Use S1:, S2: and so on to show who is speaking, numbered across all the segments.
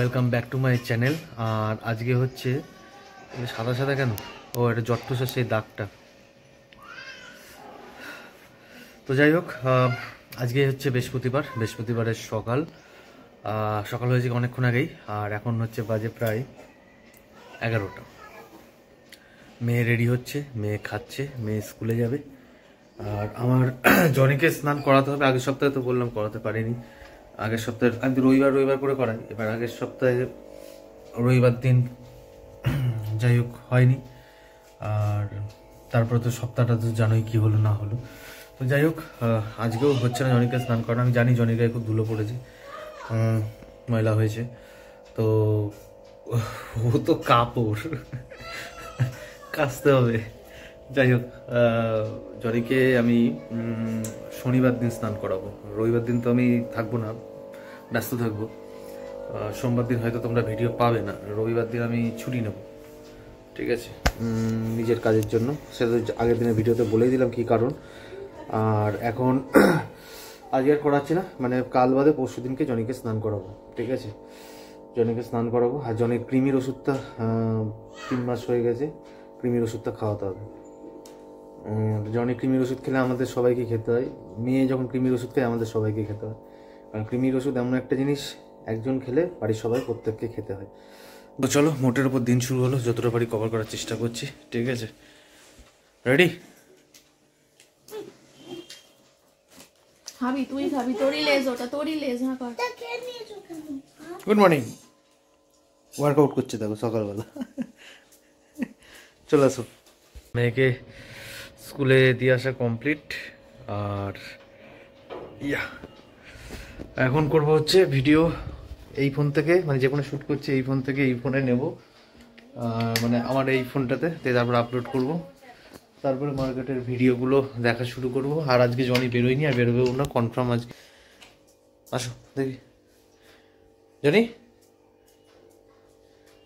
S1: Welcome back to my channel. আর আজকে হচ্ছে সাদা সাদা কেন, ও এটা জট্টুসের সেই দাগটা। তো যাই হোক, আজকে হচ্ছে বৃহস্পতিবারের সকাল হয়েছে অনেকক্ষণ আগেই। আর এখন হচ্ছে বাজে প্রায় 11টা। মেয়ে রেডি হচ্ছে, মেয়ে খাচ্ছে, মেয়ে স্কুলে যাবে। আর আমার জনিকে স্নান করাতে হবে। আগের সপ্তাহে তো বললাম করাতে পারিনি। আগের সপ্তাহে আমি তো রবিবার করে করাই, এবার আগের সপ্তাহে রবিবার দিন যাই হোক হয়নি। আর তারপরে তো সপ্তাহটা তো জানোই কি হলো না হলো। তো যাই হোক, আজকেও হচ্ছে না জনিকে স্নান করানো। আমি জানি জনির গায়ে খুব ধুলো পড়েছে, ময়লা হয়েছে। তো ও তো কাপড় কাচতে হবে। যাই হোক, জনিকে আমি শনিবার দিন স্নান করাবো। রবিবার দিন তো আমি থাকবো না, ব্যস্ত থাকবো। সোমবার দিন হয়তো তোমরা ভিডিও পাবে না। রবিবার দিন আমি ছুটি নেব, ঠিক আছে, নিজের কাজের জন্য। সেটা আগের দিনের ভিডিওতে বলেই দিলাম কি কারণ। আর এখন আজকে আর করাচ্ছি না, মানে কাল বাদে পরশু দিনকে জনিকে স্নান করাবো, ঠিক আছে। জনিকে স্নান করাবো। আর জনির কৃমির ওষুধটা 3 মাস হয়ে গেছে, কৃমির ওষুধটা খাওয়াতে হবে। জনি কৃমির ওষুধ খেলে আমাদের সবাইকে খেতে হয়। মেয়ে যখন কৃমির ওষুধ খায় আমাদের সবাইকে খেতে হয়, কারণ কৃমির ওষুধ এমন একটা জিনিস একজন খেলে বাড়ির সবাই প্রত্যেককে খেতে হয়। তো চলো, মোটের উপর দিন শুরু হলো, যতটা পারি কভার করার চেষ্টা করছি, ঠিক আছে। রেডি?
S2: খাবি তুই, খাবি তোরই লেজ, ওটা তোরই লেজ। হ্যাঁ কর।
S1: Good morning. ওয়ার্কআউট করছে দেখো সকালবেলা। চলে আসো। মেয়েকে স্কুলে দিয়ে আসা কমপ্লিট। আর এখন করবো হচ্ছে ভিডিও এই ফোন থেকে, মানে যে কোনো শ্যুট করছি এই ফোন থেকে, এই ফোনে নেব, মানে আমার এই ফোনটাতে, তারপর আপলোড করব। তারপরে মার্কেটের ভিডিওগুলো দেখা শুরু করব। আর আজকে জনি বেরোয়নি, আর বেরোবেও না কনফার্ম আজকে। আসো দেখি জনি,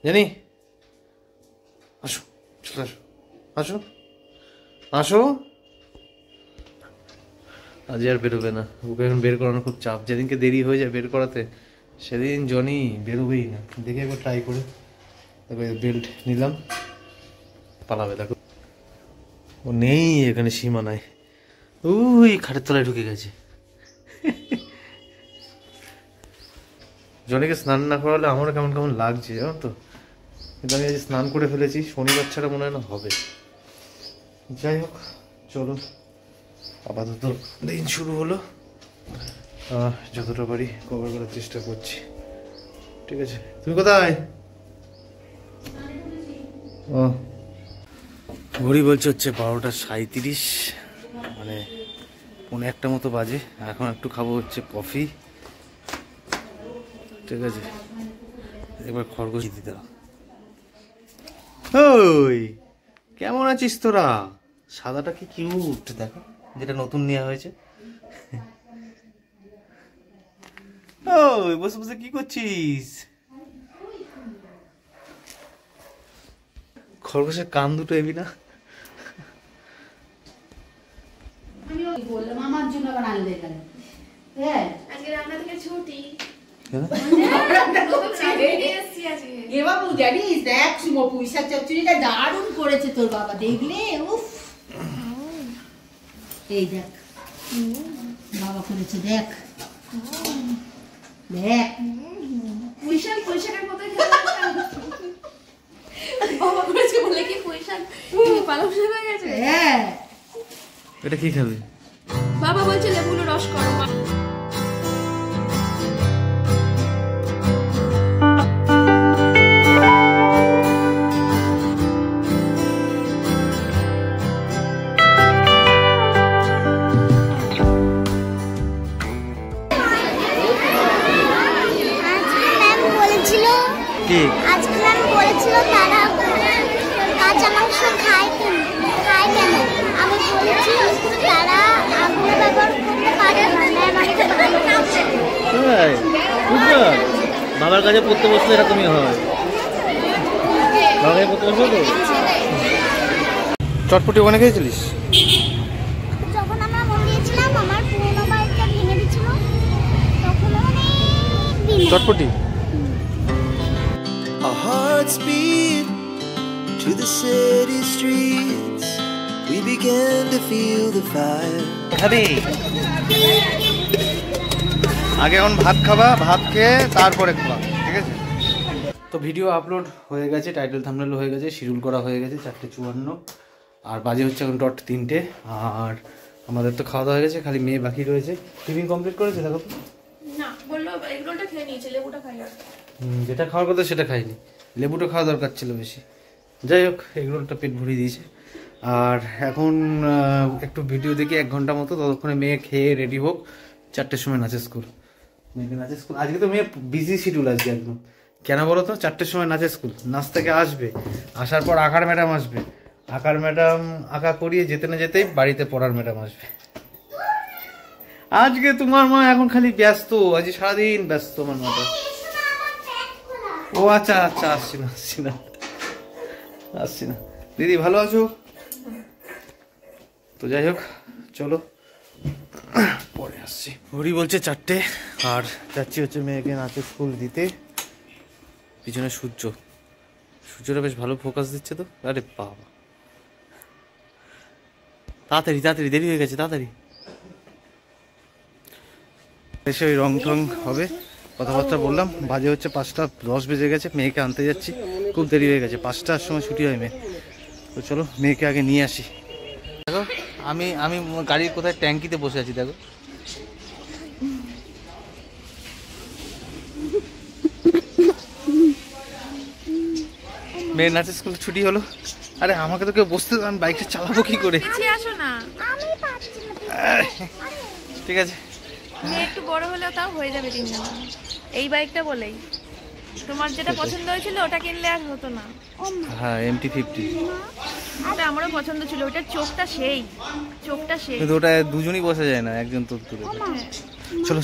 S1: জনি আসো, চলে আসো, আসো আসো। আজ আর বেরোবে না, ওকে এখন বের করানো খুব চাপ। যেদিনকে দেরি হয়ে যায় বের করাতে, সেদিন জনি বেরোবেই না। দেখে একবার ট্রাই করে দেখো, বেল্ট নিলাম, পালাবে দেখো। ও নেই এখানে সীমানায়, ওই খাটের তলায় ঢুকে গেছে। জনিকে স্নান না করালে আমারও কেমন কেমন লাগছে জানো তো। কিন্তু আমি আজ স্নান করে ফেলেছি, শনিবার ছাড়া মনে হয় না হবে। যাই হোক চলো, আপাতত দিন শুরু হলো, যতটা পারি কভার করার চেষ্টা করছি, ঠিক আছে। তুমি কোথায়? ও ঘড়ি বলছে হচ্ছে 12:37, মানে 1:45 মতো বাজে। এখন একটু খাবো হচ্ছে কফি, ঠিক আছে। এবার খরগোশ দিতে দাও। ওই কেমন আছিস তোরা? সাদাটা কি কিউট দেখো, যেটা নতুন নেওয়া হয়েছে। ওই বসে বসে কি করছিস? খরগোশের কান দুটো এবি না?
S3: বললাম আমার জন্য বানালে কেন? হ্যাঁ
S2: আজকে রান্না থেকে ছুটি।
S3: এ বাবু জানিস, দেখ সুমো পুঁইশাক চচ্চড়িটা দারুণ করেছে তোর বাবা, দেখলে? উফ, এই দেখ বাবা করেছে, দেখ দেখ।
S2: পুঁইশাকের মতো বাবা করেছে বলে কি পুঁইশাক পালং শাক হয়ে গেছে?
S3: হ্যাঁ।
S1: এটা কি খাবে?
S2: বাবা বলছে লেবুর রস করো।
S4: আজকে ম্যাম বলেছিল তারা কাঁচা মাংস খায় কেন? আমি বলেছি তারা আগুন ব্যবহার করতে পারে না।
S1: বাবার কাছে পড়তে বসলে এরকমই হয়। বাবার কাছে পড়তে বসলো তো চটপটি ওখানে খেয়েছিলিস?
S4: যখন আমরা মন দিয়েছিলাম আমার পুরোনো বাড়িটা ভেঙে দিচ্ছিল তখন অনেক দিন।
S1: চটপটি
S5: Our hearts beat to the city streets. We began to feel the fire.
S1: খাবি আগে এখন ভাত খাবা, ভাত খেয়ে তারপরে খাবা, ঠিক আছে? তো ভিডিও আপলোড হয়ে গেছে, টাইটেল থাম্বনেল হয়ে গেছে, শিডিউল করা হয়ে গেছে 4:54 আর বাজে হচ্ছে এখন ডট 3টে। আর আমাদের তো খাওয়া দাওয়া হয়ে গেছে, খালি মেয়ে বাকি রয়েছে। টিফিন কমপ্লিট করেছে দেখো তো?
S2: না, বললো এগরোলটা খেয়ে নিয়েছে, লেবুটা খাই না।
S1: যেটা খাওয়ার কথা সেটা খাইনি, লেবুটা খাওয়া দরকার ছিল বেশি। যাই হোক, এগরোলটা পেট ভরিয়ে দিয়েছে। আর এখন একটু ভিডিও দেখি 1 ঘন্টা মতো, ততক্ষণে মেয়ে খেয়ে রেডি হোক। 4টের সময় নাচের স্কুল, মেয়েকে নাচের স্কুল। আজকে তো মেয়ে বিজি শিডিউল আজকে একদম। কেন বলো তো? 4টের সময় নাচের স্কুল, নাচ থেকে আসবে, আসার পর আঁকার ম্যাডাম আসবে, আঁকার ম্যাডাম আঁকা করিয়ে যেতে না যেতেই বাড়িতে পড়ার ম্যাডাম আসবে। আজকে তোমার মা এখন খালি ব্যস্ত, আজ সারাদিন ব্যস্ত আমার মাটা। ও আচ্ছা আচ্ছা, আসছি না দিদি, ভালো আছো? তো যাই হোক, চলো পরে আসছি। ঘড়ি বলছে 4টে, আর যাচ্ছি হচ্ছে মেয়েকে নাচের স্কুল দিতে। পিছনে সূর্যটা বেশ ভালো ফোকাস দিচ্ছে তো। আরে বাবা, তাড়াতাড়ি দেরি হয়ে গেছে, তাড়াতাড়ি এসে ওই রং টং হবে। কথাবার্তা বললাম, বাজে হচ্ছে 5:10 বেজে গেছে। মেয়েকে আনতে যাচ্ছি, খুব দেরি হয়ে গেছে, 5টার সময় ছুটি হয় মেয়ে। তো চলো মেয়েকে আগে নিয়ে আসি। দেখো আমি গাড়ির কোথায় ট্যাঙ্কিতে বসে আছি, দেখো। মেয়ের নাচের স্কুল ছুটি হলো। আরে আমাকে তো কেউ বসতে, আমি বাইকটা চালাবো কি করে?
S2: আসো না,
S1: ঠিক আছে,
S2: মেয়ে একটু বড় হলেও তাও হয়ে যাবে 3 জন। এই বাইকটা বলেই তোমার যেটা পছন্দ হয়েছিল ওটা কিনলে আর হতো না।
S1: হ্যাঁ, MT-50
S2: ওটা আমারও পছন্দ ছিল, ওটার চোখটা সেই।
S1: কিন্তু ওটা দুজনই বসা যায় না, একজন তো দূরে। চলো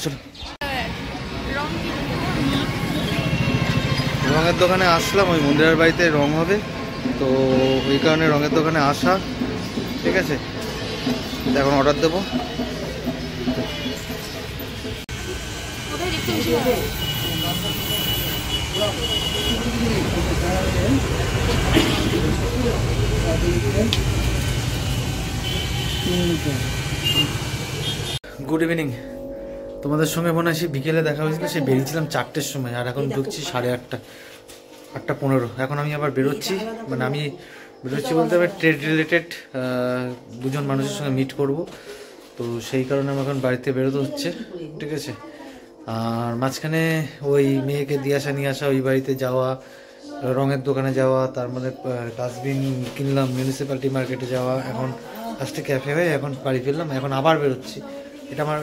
S1: রঙের দোকানে আসলাম, ওই মন্দিরের বাড়িতে রং হবে তো, ওই কারণে রঙের দোকানে আসা। ঠিক আছে, এখন অর্ডার দেবো। Good evening. তোমাদের সঙ্গে মনে হয় বিকেলে দেখা হয়েছিল, সে বেরিয়েছিলাম 4টের সময়, আর এখন ঢুকছি 8:30, 8:15। এখন আমি আবার বেরোচ্ছি, মানে আমি বেরোচ্ছি বলতে আমি ট্রেড রিলেটেড 2জন মানুষের সঙ্গে মিট করব, তো সেই কারণে আমার এখন বাড়িতে বেরোতে হচ্ছে। ঠিক আছে, আর মাঝখানে ওই মেয়েকে দিয়ে আসা নিয়ে আসা, ওই বাড়িতে যাওয়া, রঙের দোকানে যাওয়া, তার মধ্যে ডাস্টবিন কিনলাম, মিউনিসিপ্যালিটি মার্কেটে যাওয়া, এখন লাস্টে ক্যাফে হয়ে এখন বাড়ি ফিরলাম। এখন আবার বেরোচ্ছি, এটা আমার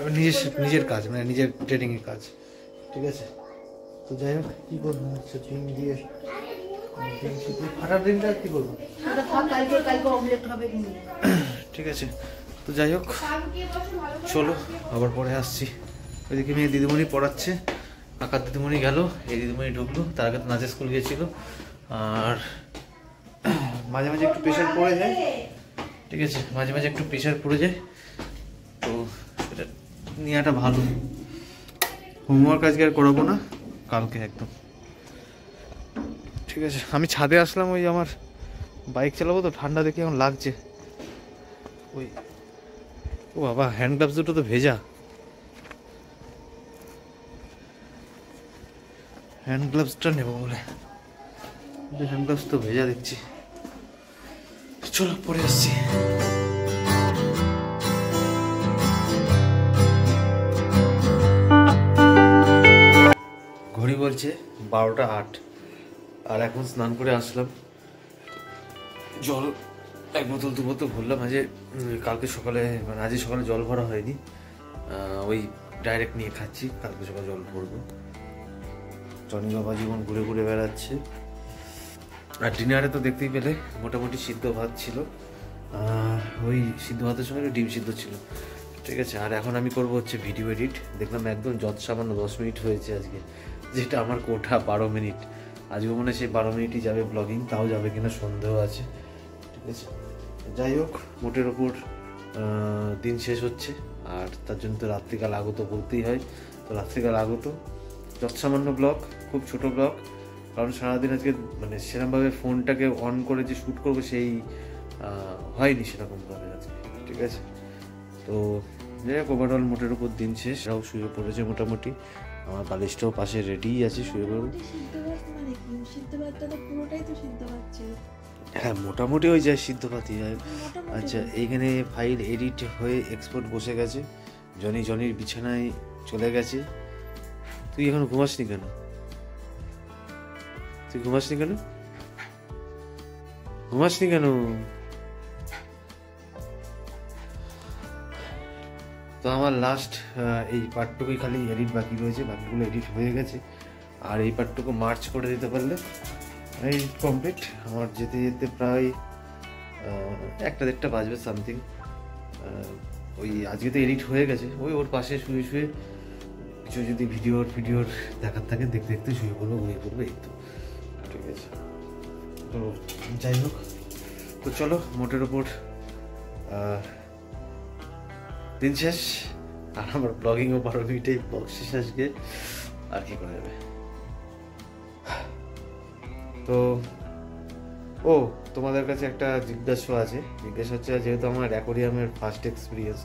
S1: নিজের কাজ, মানে নিজের ট্রেডিংয়ের কাজ। ঠিক আছে, তো যাই হোক, কী করবো হচ্ছে ডিম দিয়ে ফাটার ডিমটা কী করবো? ঠিক আছে, তো যাই হোক, চলো আবার পরে আসছি। ওইদিকে মেয়ে দিদিমণি পড়াচ্ছে, আঁকার দিদিমণি গেল, এই দিদিমণি ঢুকলো, তার আগে তো নাচের স্কুল গিয়েছিল। আর মাঝে মাঝে একটু প্রেশার পড়ে যায়, ঠিক আছে, মাঝে মাঝে একটু প্রেশার পড়ে যায়, তো সেটা নেওয়াটা ভালো। হোমওয়ার্ক আজকে আর করাবো না, কালকে একদম। ঠিক আছে, আমি ছাদে আসলাম, ওই আমার বাইক চালাবো তো, ঠান্ডা দেখে এখন লাগছে। ওই ও বাবা, হ্যান্ড গ্লাভস দুটো তো ভেজা, হ্যান্ড গ্লাভসটা নেবো বলে, হ্যান্ড গ্লাভস তো ভেজা দেখছি। চলো পরে আসছি। ঘড়ি বলছে 12:08, আর এখন স্নান করে আসলাম। জল 1 বোতল 2 বোতল ভরলাম। কালকে সকালে, মানে আজ সকালে জল ভরা হয়নি, ওই ডাইরেক্ট নিয়ে খাচ্ছি, কালকে সকালে জল ভরবো। টনি বাবা জীবন ঘুরে ঘুরে বেড়াচ্ছে। আর ডিনারে তো দেখতেই পেলে মোটামুটি সিদ্ধ ভাত ছিল, ওই সিদ্ধ ভাতের সঙ্গে ডিম সিদ্ধ ছিল। ঠিক আছে, আর এখন আমি করবো হচ্ছে ভিডিও এডিট। দেখলাম একদম সামান্য 10 মিনিট হয়েছে আজকে, যেটা আমার কোঠা 12 মিনিট। আজকে মনে হয় সেই 12 মিনিটই যাবে ব্লগিং, তাও যাবে কিনা সন্দেহ আছে। ঠিক আছে, যাই হোক, মোটের ওপর দিন শেষ হচ্ছে, আর তার জন্য তো রাত্রিকাল আগত বলতেই হয়। তো রাত্রিকাল আগত সামান্য ব্লগ, খুব ছোট ব্লগ, কারণ সারাদিন আজকে মানে সেরকমভাবে ফোনটাকে অন করে যে শ্যুট করবো সেই হয়নি সেরকমভাবে আজকে, ঠিক আছে। তো যাই হোক, ওভারঅল মোটের উপর দিন শেষ, রাও শুয়ে পড়েছে মোটামুটি, আমার বালিশটাও পাশে রেডিই আছে, শুয়ে পড়বো। হ্যাঁ মোটামুটি ওই যায় সিদ্ধ পাতি যায়। আচ্ছা, এইখানে ফাইল এডিট হয়ে এক্সপোর্ট বসে গেছে, জনির বিছানায় চলে গেছে। তুই এখন ঘুমাসনি কেন? ঘুমাসনি কেন? তো আমার লাস্ট এই পার্টটুকুই খালি এডিট বাকি রয়েছে, বাকিগুলো এডিট হয়ে গেছে। আর এই পার্টটুকু মার্চ করে দিতে পারলে এই কমপ্লিট। আমার যেতে যেতে প্রায় 1-1.5টা বাজবে সামথিং। ওই আজকে তো এডিট হয়ে গেছে, ওই ওর পাশে শুয়ে শুয়ে কিছু যদি ভিডিওর দেখার থাকে দেখতে দেখতে শুয়ে পড়বো, ঘুমিয়ে পড়বো, এই তো, ঠিক আছে। তো যাই হোক, তো চলো মোটের ওপর দিন শেষ। আর আমার ব্লগিংও 12 মিনিটেই ব্লগ শেষ আজকে, আর কি করা যাবে। তো তোমাদের কাছে একটা জিজ্ঞাসা হচ্ছে, যেহেতু আমার অ্যাকোরিয়ামের ফার্স্ট এক্সপিরিয়েন্স,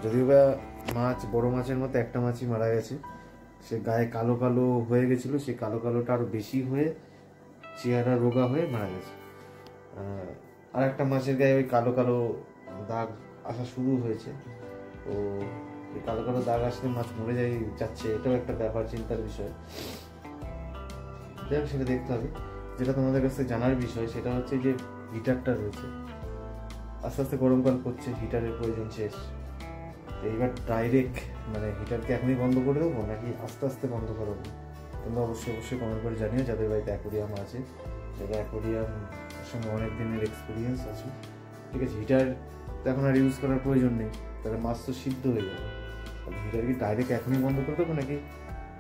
S1: যদিও বা বড় মাছের মতো একটা মাছই মারা গেছে, সে গায়ে কালো কালো হয়ে গেছিলো, সে কালোটা আরো বেশি হয়ে চেহারা রোগা হয়ে মারা গেছে। আর একটা মাছের গায়ে ওই কালো কালো দাগ আসা শুরু হয়েছে। তো এই কালো কালো দাগ আসলে মাছ মরে যাচ্ছে, এটাও একটা ব্যাপার, চিন্তার বিষয়। যাই হোক, সেটা দেখতে হবে। যেটা তোমাদের কাছে জানার বিষয় সেটা হচ্ছে যে হিটারটা রয়েছে, আস্তে আস্তে গরমকাল করছে, হিটারের প্রয়োজন শেষ। এইবার ডাইরেক্ট মানে হিটারকে এখনই বন্ধ করে দেবো নাকি আস্তে আস্তে বন্ধ করবো, তোমরা অবশ্যই কমেন্ট করে জানিও, যাদের বাড়িতে অ্যাকোরিয়াম আছে, যাদের অ্যাকোরিয়াম সঙ্গে অনেক দিনের এক্সপিরিয়েন্স আছে, ঠিক আছে। হিটার তো এখন আর ইউজ করার প্রয়োজন নেই, তাহলে মাছ তো সিদ্ধ হয়ে যাবে। হিটারকে ডাইরেক্ট এখনই বন্ধ করে দেবো নাকি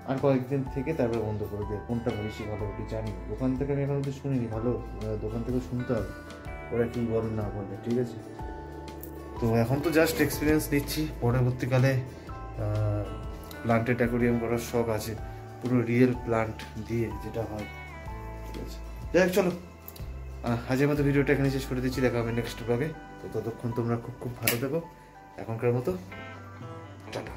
S1: আর কয়েকদিন থেকে তারপরে বন্ধ করে দেবো, কোনটা বেশি ভালো ওটি জানি। দোকান থেকে আমি এখন অব্দি শুনিনি, ভালো দোকান থেকে শুনতে হবে ওরা কি বলে না বলে, ঠিক আছে। তো এখন তো জাস্ট এক্সপিরিয়েন্স নিচ্ছি, পরবর্তীকালে প্লান্টেড অ্যাকোরিয়াম করার শখ আছে, পুরো রিয়েল প্লান্ট দিয়ে যেটা হয়, ঠিক আছে। যাই হোক, চলো আজকের মতো ভিডিওটা এখানে শেষ করে দিচ্ছি, দেখা হবে নেক্সট ব্লগে। তো ততক্ষণ তোমরা খুব ভালো থেকো, এখনকার মতো টাটা।